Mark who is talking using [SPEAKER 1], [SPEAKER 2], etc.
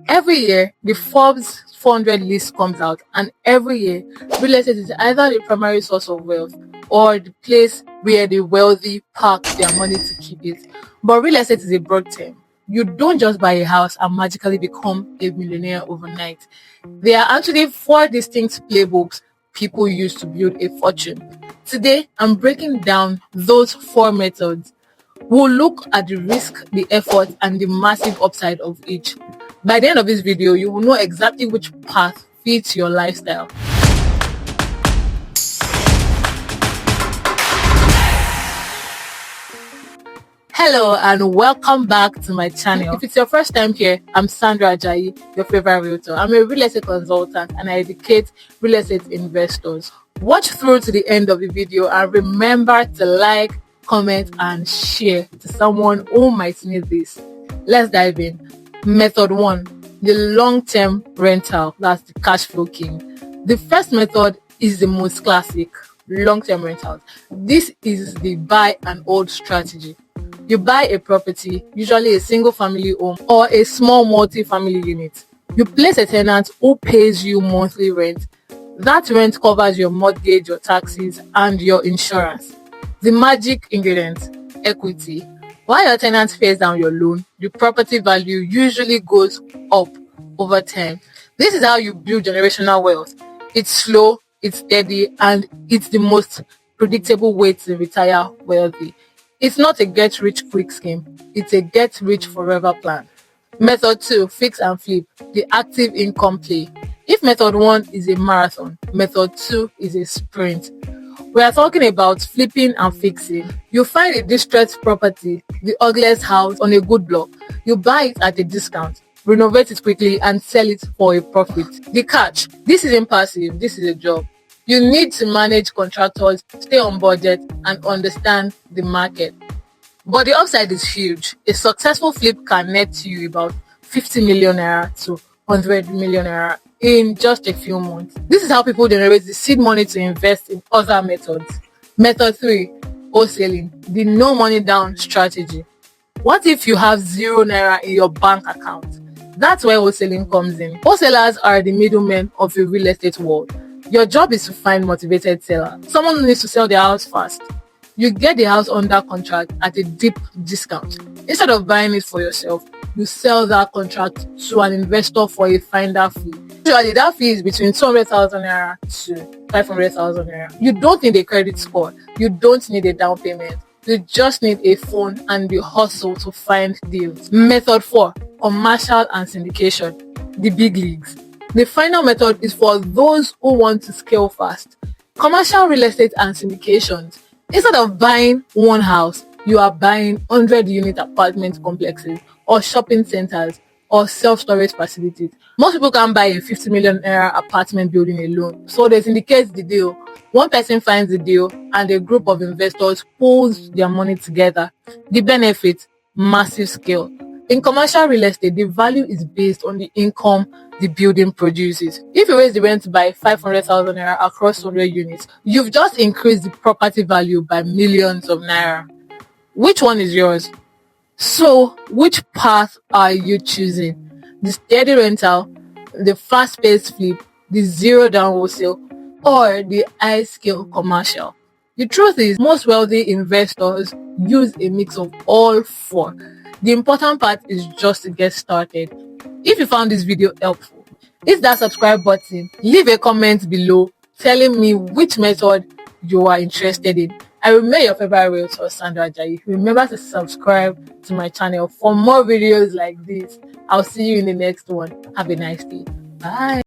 [SPEAKER 1] Every year, the Forbes 400 list comes out, and every year, real estate is either the primary source of wealth or the place where the wealthy park their money to keep it. But real estate is a broad term. You don't just buy a house and magically become a millionaire overnight. There are actually 4 distinct playbooks people use to build a fortune. Today, I'm breaking down those 4 methods. We'll look at the risk, the effort, and the massive upside of each. By the end of this video, you will know exactly which path fits your lifestyle. Hello and welcome back to my channel. If it's your first time here, I'm Sandra Ajayi, your favorite realtor. I'm a real estate consultant and I educate real estate investors. Watch through to the end of the video and remember to like, comment, and share to someone who might need this. Let's dive in. Method 1, the long-term rental. That's the cash flow king. The first method is the most classic, long-term rentals. This is the buy and hold strategy. You buy a property, usually a single family home or a small multi-family unit. You place a tenant who pays you monthly rent. That rent covers your mortgage, your taxes, and your insurance. The magic ingredient, equity. While your tenant pays down your loan, the property value usually goes up over time. This is how you build generational wealth. It's slow, it's steady, and it's the most predictable way to retire wealthy. It's not a get-rich-quick scheme. It's a get-rich-forever plan. Method 2, fix and flip, the active income play. If method 1 is a marathon, method 2 is a sprint. We are talking about flipping and fixing. You find a distressed property, the ugliest house on a good block. You buy it at a discount, renovate it quickly, and sell it for a profit. The catch: this isn't passive, this is a job. You need to manage contractors, stay on budget, and understand the market. But the upside is huge. A successful flip can net you about 50 million naira to 100 million naira in just a few months. This is how people generate the seed money to invest in other methods. Method 3, wholesaling, the no money down strategy. What if you have 0 naira in your bank account? That's where wholesaling comes in. Wholesalers are the middlemen of the real estate world. Your job is to find motivated seller, someone who needs to sell their house fast. You get the house under contract at a deep discount. Instead of buying it for yourself, you sell that contract to an investor for a finder fee. Usually that fee is between 200,000 naira to 500,000 naira. You don't need a credit score. You don't need a down payment. You just need a phone and the hustle to find deals. Method 4, commercial and syndication, the big leagues. The final method is for those who want to scale fast. Commercial real estate and syndications. Instead of buying one house, you are buying 100-unit apartment complexes or shopping centers or self-storage facilities. Most people can't buy a 50 million naira apartment building alone, so they syndicate the deal. One person finds the deal and a group of investors pulls their money together. The benefit: massive scale. In commercial real estate, the value is based on the income the building produces. If you raise the rent by 500,000 naira across 100 units, you've just increased the property value by millions of naira. Which one is yours? So, which path are you choosing? The steady rental, the fast-paced flip, the zero-down wholesale, or the high-scale commercial? The truth is, most wealthy investors use a mix of all 4. The important part is just to get started. If you found this video helpful, hit that subscribe button, leave a comment below telling me which method you are interested in. I remain your favorite realtor, Sandra Ajayi. Remember to subscribe to my channel for more videos like this. I'll see you in the next one. Have a nice day. Bye.